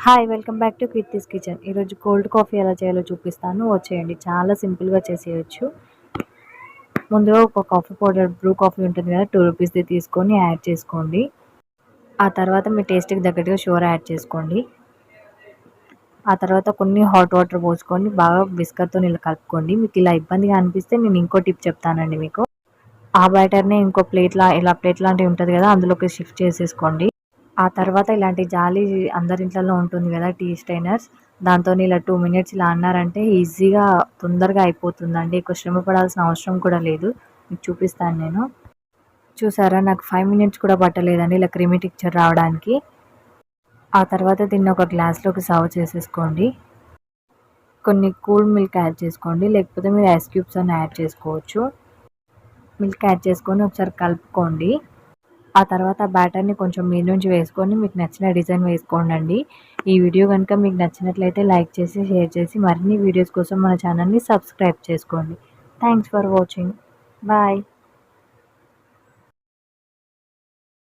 Hi welcome back to Keerthi's kitchen. ఈరోజు cold coffee ఎలా చేయాలో చూపిస్తాను, వచ్చేయండి. చాలా సింపుల్గా చేసేయచ్చు. ముందుగా ఒక కాఫీ పౌడర్, బ్రూ కాఫీ ఉంటుంది కదా, 2 రూపీస్ది తీసుకొని యాడ్ చేసుకోండి. ఆ తర్వాత మీ టేస్ట్కి తగ్గట్టుగా షుగర్ యాడ్ చేసుకోండి. ఆ తర్వాత కొన్ని హాట్ వాటర్ పోసుకొని బాగా విస్కర్తో ఇలా కలుపుకోండి. మీకు ఇలా ఇబ్బందిగా అనిపిస్తే నేను ఇంకో టిప్ చెప్తానండి మీకు. ఆ బ్యాటర్ని ఇంకో ప్లేట్ లాంటివి ఉంటుంది కదా, అందులోకి షిఫ్ట్ చేసేసుకోండి. ఆ తర్వాత ఇలాంటి జాలి అందరింట్లలో ఉంటుంది కదా, టీ స్టైనర్స్, దాంతో ఇలా 2 మినిట్స్ ఇలా అన్నారంటే ఈజీగా తొందరగా అయిపోతుందండి. ఎక్కువ శ్రమ పడాల్సిన అవసరం కూడా లేదు. మీకు చూపిస్తాను నేను. చూసారా, నాకు 5 మినిట్స్ కూడా పట్టలేదండి ఇలా క్రీమీ టెక్స్చర్ రావడానికి. ఆ తర్వాత దీన్ని ఒక గ్లాస్లోకి సర్వ్ చేసేసుకోండి. కొన్ని కూల్ మిల్క్ యాడ్ చేసుకోండి, లేకపోతే మీరు ఐస్ క్యూబ్స్ అని యాడ్ చేసుకోవచ్చు. మిల్క్ యాడ్ చేసుకొని ఒకసారి కలుపుకోండి. ఆ తర్వాత బ్యాటర్ని కొంచెం మీద నుంచి వేసుకొని మీకు నచ్చిన డిజైన్ వేసుకోండి. ఈ వీడియో కనుక మీకు నచ్చినట్లయితే లైక్ చేసి, షేర్ చేసి, మరిన్ని వీడియోస్ కోసం మన ఛానల్ని సబ్స్క్రైబ్ చేసుకోండి. Thanks for watching. బాయ్.